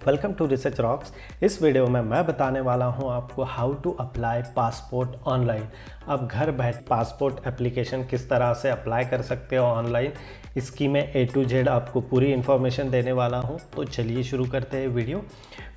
Welcome to research rocks. इस video में मैं बताने वाला हूं आपको how to apply passport online. अब घर बैठ पासपोर्ट एप्लीकेशन किस तरह से अप्लाई कर सकते हो ऑनलाइन, इसकी मैं A to Z आपको पूरी इन्फॉर्मेशन देने वाला हूं। तो चलिए शुरू करते हैं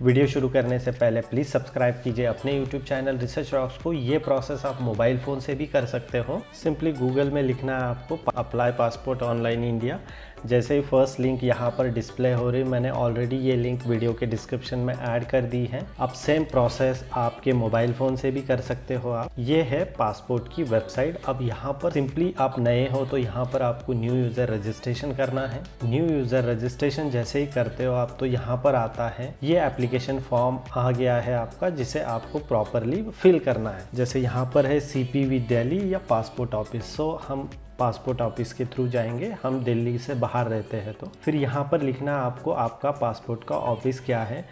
वीडियो शुरू करने से पहले प्लीज़ सब्सक्राइब कीजिए अपने यूट्यूब चैनल रिसर्च रॉक्स को। ये प्रोसेस आप मोबाइल फ़ोन से भी कर सकते हो। सिंपली गूगल में लिखना है आपको अप्लाई पासपोर्ट ऑनलाइन इंडिया। जैसे ही फर्स्ट लिंक यहाँ पर डिस्प्ले हो रही, मैंने ऑलरेडी ये लिंक वीडियो के डिस्क्रिप्शन में ऐड कर दी है। अब सेम प्रोसेस आपके मोबाइल फ़ोन से भी कर सकते हो आप। ये है पासपोर्ट की वेबसाइट। अब यहाँ पर सिंपली आप नए हो तो यहाँ पर आपको न्यू यूज़र रजिस्ट्रेशन करना है। न्यू यूज़र रजिस्ट्रेशन जैसे ही करते हो आप तो यहाँ पर आता है ये एप्लीकेशन फॉर्म आ गया है आपका, जिसे आपको प्रॉपरली फिल करना है। जैसे यहाँ पर है CP दिल्ली या पासपोर्ट ऑफिस। सो हम पासपोर्ट ऑफिस के थ्रू जाएंगे, हम दिल्ली से बाहर रहते हैं तो फिर यहाँ पर लिखना आपको आपका पासपोर्ट का ऑफिस क्या है।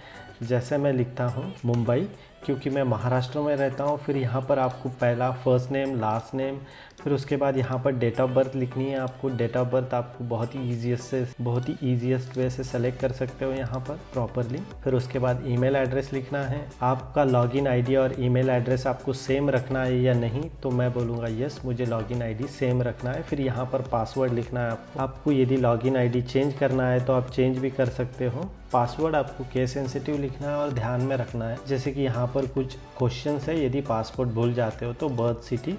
जैसे मैं लिखता हूँ मुंबई, क्योंकि मैं महाराष्ट्र में रहता हूँ। फिर यहाँ पर आपको पहला फर्स्ट नेम, लास्ट नेम, फिर उसके बाद यहाँ पर डेट ऑफ बर्थ लिखनी है आपको। डेट ऑफ बर्थ आपको बहुत ही ईजीएस्ट वे से सेलेक्ट कर सकते हो यहाँ पर प्रॉपरली। फिर उसके बाद ईमेल एड्रेस लिखना है। आपका लॉगिन आईडी और ईमेल एड्रेस आपको सेम रखना है या नहीं, तो मैं बोलूँगा यस, मुझे लॉगिन आईडी सेम रखना है। फिर यहाँ पर पासवर्ड लिखना है आपको यदि लॉगिन आईडी चेंज करना है तो आप चेंज भी कर सकते हो। पासवर्ड आपको केस सेंसिटिव लिखना है और ध्यान में रखना है। जैसे कि यहाँ पर कुछ क्वेश्चंस है, यदि पासपोर्ट भूल जाते हो तो बर्थ सिटी,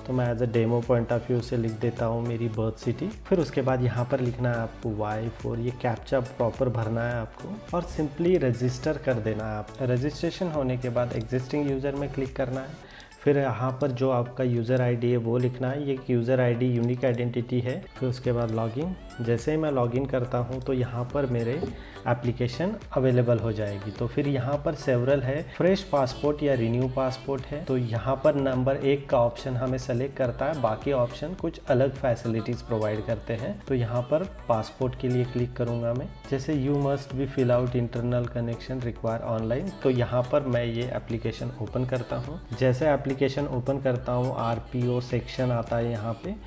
तो मैं as a demo point of view से लिख देता हूँ मेरी बर्थ सिटी। फिर उसके बाद यहाँ पर लिखना है आपको Y4, ये कैप्चा प्रॉपर भरना है आपको और सिंपली रजिस्टर कर देना है। आप रजिस्ट्रेशन होने के बाद एग्जिस्टिंग यूज़र में क्लिक करना है। फिर यहाँ पर जो आपका यूज़र आईडी है वो लिखना है। ये यूज़र आईडी यूनिक आइडेंटिटी है। फिर उसके बाद लॉगिन। जैसे ही मैं लॉगिन करता हूँ तो यहाँ पर मेरे एप्लीकेशन अवेलेबल हो जाएगी। तो फिर यहाँ पर सेवरल है, फ्रेश पासपोर्ट या रिन्यू पासपोर्ट है। तो यहाँ पर नंबर 1 का ऑप्शन हमें सेलेक्ट करता है, बाकी ऑप्शन कुछ अलग फैसिलिटीज़ प्रोवाइड करते हैं। तो यहाँ पर पासपोर्ट के लिए क्लिक करूँगा मैं। जैसे you must be fill out internal connection require online, तो यहाँ पर मैं ये एप्लीकेशन ओपन करता हूँ। जैसे एप्लीकेशन ओपन करता हूँ RPO सेक्शन आता है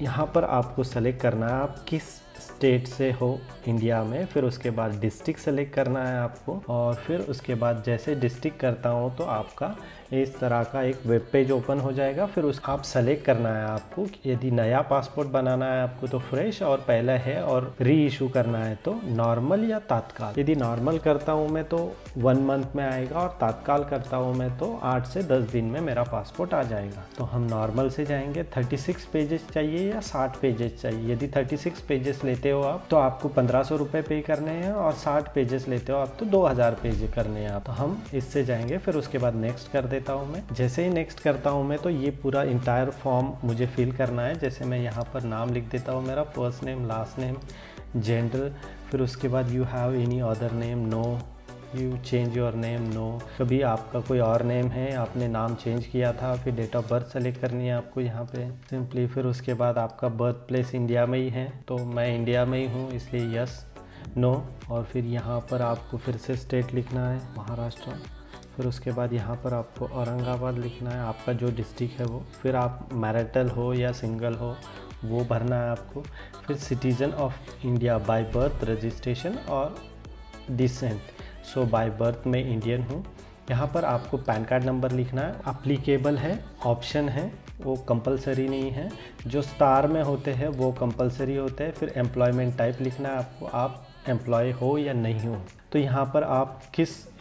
यहाँ पर आपको सेलेक्ट करना है आप किस स्टेट से हो इंडिया में। फिर उसके बाद डिस्ट्रिक्ट सेलेक्ट करना है आपको और फिर उसके बाद जैसे डिस्ट्रिक्ट करता हूँ तो आपका इस तरह का एक वेब पेज ओपन हो जाएगा। फिर आप सेलेक्ट करना है आपको, यदि नया पासपोर्ट बनाना है आपको तो फ्रेश, और पहला है और री इशू करना है तो नॉर्मल या तात्काल। यदि नॉर्मल करता हूँ मैं तो 1 मंथ में आएगा और तात्काल करता हूँ मैं तो 8 से 10 दिन में मेरा पासपोर्ट आ जाएगा। तो हम नॉर्मल से जाएंगे। 36 पेजेस चाहिए या 60 पेजेस चाहिए। यदि 36 पेजेस लेते हो आप तो आपको 1500 रुपये पे करने हैं और 60 पेजेस लेते हो आप तो 2000 पेज करने हैं आप। तो हम इससे जाएंगे। फिर उसके बाद नेक्स्ट कर देता हूँ मैं। जैसे ही नेक्स्ट करता हूँ मैं तो ये पूरा इंटायर फॉर्म मुझे फिल करना है। जैसे मैं यहाँ पर नाम लिख देता हूँ मेरा, first name, last name, gender. फिर उसके बाद you have any other name, no, you change your name, no. कभी आपका कोई और नेम है, आपने नाम चेंज किया था। फिर डेट ऑफ बर्थ सेलेक्ट करनी है आपको यहाँ पे सिंपली। फिर उसके बाद आपका बर्थ प्लेस इंडिया में ही है तो मैं इंडिया में ही हूँ इसलिए यस, नो। और फिर यहाँ पर आपको फिर से स्टेट लिखना है महाराष्ट्र। फिर उसके बाद यहाँ पर आपको औरंगाबाद लिखना है, आपका जो डिस्ट्रिक्ट है वो। फिर आप मैरिटल हो या सिंगल हो वो भरना है आपको। फिर citizen of India by birth, registration और डिसेंट। सो बाय बर्थ में इंडियन हूँ। यहाँ पर आपको पैन कार्ड नंबर लिखना है। अप्लीकेबल है, ऑप्शन है, वो कंपलसरी नहीं है। जो स्टार में होते हैं वो कंपलसरी होते हैं। फिर एम्प्लॉयमेंट टाइप लिखना है आपको, आप एम्प्लॉय हो या नहीं हो। तो यहाँ पर आप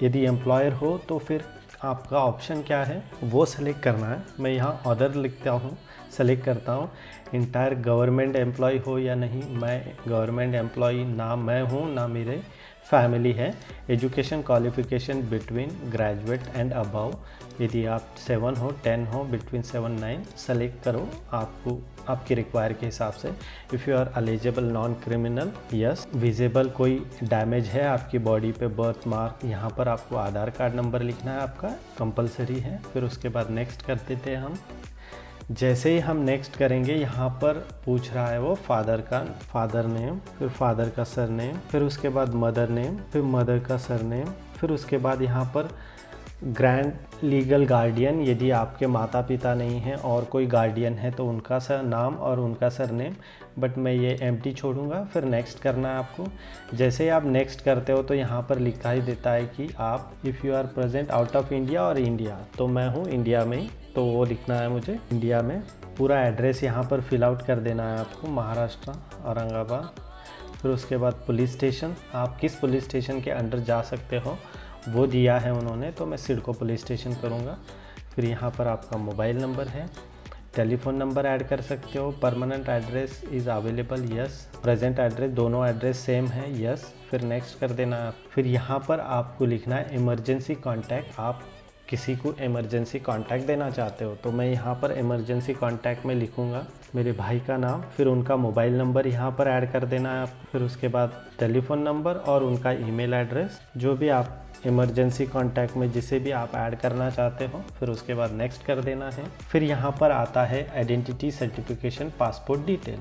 यदि एम्प्लॉयर हो तो फिर आपका ऑप्शन क्या है वो सेलेक्ट करना है। मैं यहाँ अदर लिखता हूँ, सेलेक्ट करता हूँ। इंटायर गवर्नमेंट एम्प्लॉय हो या नहीं, मैं गवर्नमेंट एम्प्लॉय ना मैं हूँ ना मेरे फैमिली है। Education qualification between graduate and above, यदि आप 7 हो, 10 हो, बिटवीन 7 9 सेलेक्ट करो आपको आपकी रिक्वायर के हिसाब से। If you are eligible non criminal, yes. Visible कोई डैमेज है आपकी बॉडी पे, बर्थ मार्क, यहाँ पर आपको आधार कार्ड नंबर लिखना है आपका, कंपलसरी है। फिर उसके बाद नेक्स्ट कर देते हैं हम। जैसे ही हम नेक्स्ट करेंगे यहाँ पर पूछ रहा है वो फादर नेम, फिर फादर का सर नेम, फिर उसके बाद मदर नेम, फिर मदर का सर नेम। फिर उसके बाद यहाँ पर ग्रैंड लीगल गार्डियन, यदि आपके माता पिता नहीं हैं और कोई गार्डियन है तो उनका नाम और उनका सरनेम। बट मैं ये एम्प्टी छोड़ूंगा। फिर नेक्स्ट करना है आपको। जैसे ही आप नेक्स्ट करते हो तो यहाँ पर लिखा ही देता है कि आप if you are present out of India और इंडिया, तो मैं हूँ इंडिया में ही, तो वो लिखना है मुझे इंडिया में। पूरा एड्रेस यहाँ पर फिल आउट कर देना है आपको, महाराष्ट्र औरंगाबाद। फिर उसके बाद पुलिस स्टेशन, आप किस पुलिस स्टेशन के अंडर जा सकते हो वो दिया है उन्होंने, तो मैं सिडको पुलिस स्टेशन करूँगा। फिर यहाँ पर आपका मोबाइल नंबर है, टेलीफोन नंबर ऐड कर सकते हो। Permanent address is available, yes. Present address, दोनों एड्रेस सेम है, यस। फिर नेक्स्ट कर देना है। फिर यहाँ पर आपको लिखना है इमरजेंसी कॉन्टैक्ट, आप किसी को इमरजेंसी कॉन्टैक्ट देना चाहते हो, तो मैं यहाँ पर इमरजेंसी कॉन्टैक्ट में लिखूँगा मेरे भाई का नाम। फिर उनका मोबाइल नंबर यहाँ पर ऐड कर देना है आप। फिर उसके बाद टेलीफोन नंबर और उनका ईमेल एड्रेस, जो भी आप इमरजेंसी कॉन्टैक्ट में जिसे भी आप ऐड करना चाहते हो। फिर उसके बाद नेक्स्ट कर देना है। फिर यहाँ पर आता है identity certification passport detail.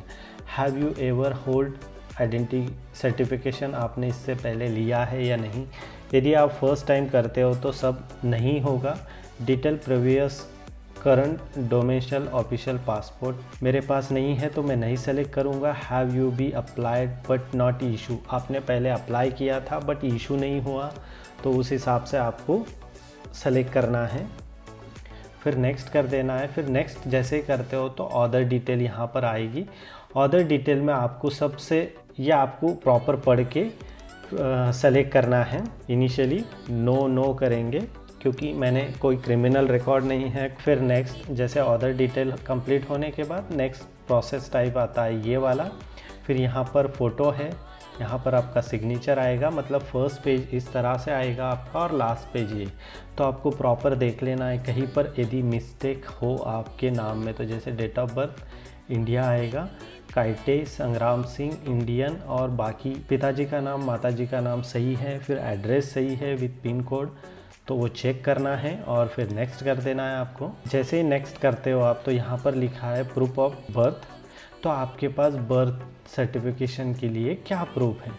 Have you ever hold identity certification, आपने इससे पहले लिया है या नहीं। यदि आप फर्स्ट टाइम करते हो तो सब नहीं होगा। Detail previous current domestic official passport, मेरे पास नहीं है तो मैं नहीं सेलेक्ट करूँगा। Have you be applied but not issue, आपने पहले अप्लाई किया था बट इशू नहीं हुआ, तो उस हिसाब से आपको सेलेक्ट करना है। फिर नेक्स्ट कर देना है। फिर नेक्स्ट जैसे ही करते हो तो अदर डिटेल यहाँ पर आएगी। अदर डिटेल में आपको सबसे, ये आपको प्रॉपर पढ़ के सेलेक्ट करना है। इनिशियली नो करेंगे क्योंकि मैंने कोई क्रिमिनल रिकॉर्ड नहीं है। फिर नेक्स्ट, जैसे अदर डिटेल कंप्लीट होने के बाद नेक्स्ट प्रोसेस टाइप आता है ये वाला। फिर यहाँ पर फ़ोटो है, यहाँ पर आपका सिग्नेचर आएगा, मतलब फर्स्ट पेज इस तरह से आएगा आपका और लास्ट पेज ये, तो आपको प्रॉपर देख लेना है। कहीं पर यदि मिस्टेक हो आपके नाम में, तो जैसे डेट ऑफ बर्थ इंडिया आएगा, काइटे संग्राम सिंह इंडियन, और बाकी पिताजी का नाम माताजी का नाम सही है, फिर एड्रेस सही है विद पिन कोड, तो वो चेक करना है और फिर नेक्स्ट कर देना है आपको। जैसे ही नेक्स्ट करते हो आप, तो यहाँ पर लिखा है प्रूफ ऑफ बर्थ, तो आपके पास बर्थ सर्टिफिकेशन के लिए क्या प्रूफ है,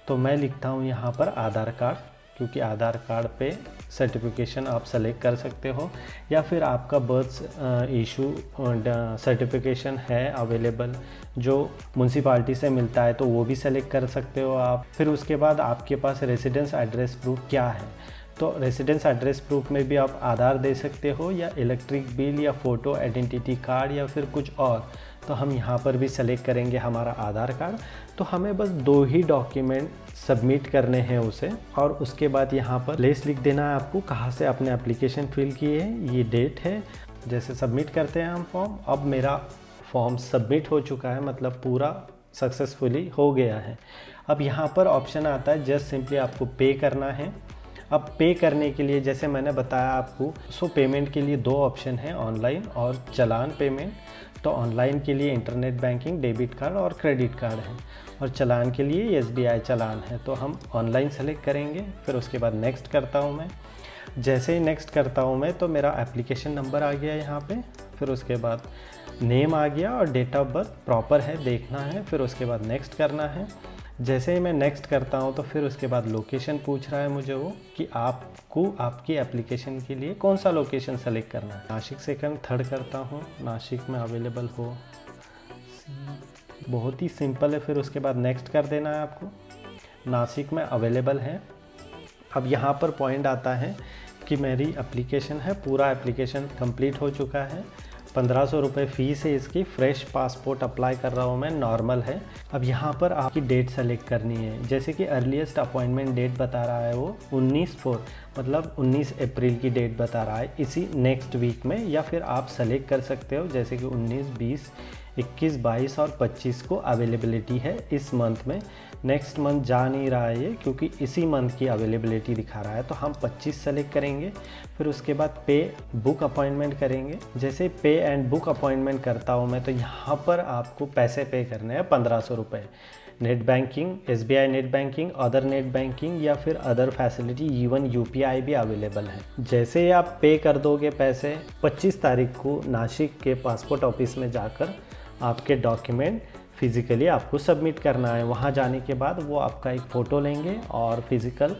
तो मैं लिखता हूँ यहाँ पर आधार कार्ड, क्योंकि आधार कार्ड पे सर्टिफिकेशन आप सेलेक्ट कर सकते हो, या फिर आपका बर्थ इशू सर्टिफिकेशन है अवेलेबल जो म्यूनसिपाल्टी से मिलता है, तो वो भी सेलेक्ट कर सकते हो आप। फिर उसके बाद आपके पास रेजिडेंस एड्रेस प्रूफ क्या है, तो रेजिडेंस एड्रेस प्रूफ में भी आप आधार दे सकते हो, या इलेक्ट्रिक बिल, या फ़ोटो आइडेंटिटी कार्ड, या फिर कुछ और। तो हम यहाँ पर भी सेलेक्ट करेंगे हमारा आधार कार्ड। तो हमें बस 2 ही डॉक्यूमेंट सबमिट करने हैं उसे, और उसके बाद यहाँ पर प्लेस लिख देना है आपको कहाँ से आपने एप्लीकेशन फिल किए है, ये डेट है। जैसे सबमिट करते हैं हम फॉर्म, अब मेरा फॉर्म सबमिट हो चुका है, मतलब पूरा सक्सेसफुली हो गया है। अब यहाँ पर ऑप्शन आता है जस्ट सिंपली आपको पे करना है। अब पे करने के लिए जैसे मैंने बताया आपको, सो पेमेंट के लिए 2 ऑप्शन हैं, ऑनलाइन और चालान पेमेंट। तो ऑनलाइन के लिए इंटरनेट बैंकिंग, डेबिट कार्ड और क्रेडिट कार्ड है, और चालान के लिए SBI चालान है, तो हम ऑनलाइन सेलेक्ट करेंगे। फिर उसके बाद नेक्स्ट करता हूँ मैं। जैसे ही नेक्स्ट करता हूँ मैं, तो मेरा एप्लीकेशन नंबर आ गया यहाँ पे, फिर उसके बाद नेम आ गया और डेट ऑफ बर्थ प्रॉपर है देखना है। फिर उसके बाद नेक्स्ट करना है। जैसे ही मैं नेक्स्ट करता हूँ तो फिर उसके बाद लोकेशन पूछ रहा है मुझे वो, कि आपको आपकी एप्लीकेशन के लिए कौन सा लोकेशन सेलेक्ट करना है। नासिक सेकंड थर्ड करता हूँ, नासिक में अवेलेबल हो, बहुत ही सिंपल है। फिर उसके बाद नेक्स्ट कर देना है आपको, नासिक में अवेलेबल है। अब यहाँ पर पॉइंट आता है कि मेरी एप्लीकेशन है, पूरा एप्लीकेशन कंप्लीट हो चुका है। 1500 रुपये फ़ीस है इसकी। फ्रेश पासपोर्ट अप्लाई कर रहा हूँ मैं, नॉर्मल है। अब यहाँ पर आपकी डेट सेलेक्ट करनी है, जैसे कि अर्लीस्ट अपॉइंटमेंट डेट बता रहा है वो 19/4, मतलब 19 अप्रैल की डेट बता रहा है, इसी नेक्स्ट वीक में। या फिर आप सेलेक्ट कर सकते हो जैसे कि 19, 20, 21, 22 और 25 को अवेलेबिलिटी है इस मंथ में। नेक्स्ट मंथ जा नहीं रहा है ये, क्योंकि इसी मंथ की अवेलेबिलिटी दिखा रहा है, तो हम 25 सेलेक्ट करेंगे। फिर उसके बाद पे बुक अपॉइंटमेंट करेंगे। जैसे पे एंड बुक अपॉइंटमेंट करता हूँ मैं, तो यहाँ पर आपको पैसे पे करने हैं 1500 रुपये। Net banking, SBI net banking, other net banking, या फिर अदर फैसिलिटी, इवन UPI भी अवेलेबल है। जैसे ही आप पे कर दोगे पैसे, 25 तारीख को नासिक के पासपोर्ट ऑफिस में जाकर आपके डॉक्यूमेंट फिज़िकली आपको सबमिट करना है। वहाँ जाने के बाद वो आपका एक फ़ोटो लेंगे और फिज़िकल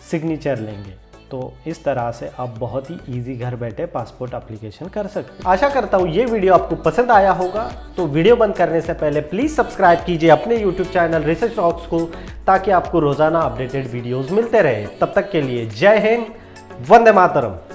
सिग्नेचर लेंगे। तो इस तरह से आप बहुत ही इजी घर बैठे पासपोर्ट एप्लीकेशन कर सकते हैं। आशा करता हूँ ये वीडियो आपको पसंद आया होगा। तो वीडियो बंद करने से पहले प्लीज़ सब्सक्राइब कीजिए अपने यूट्यूब चैनल रिसर्च टॉक्स को, ताकि आपको रोज़ाना अपडेटेड वीडियोज़ मिलते रहे। तब तक के लिए जय हिंद, वंदे मातरम।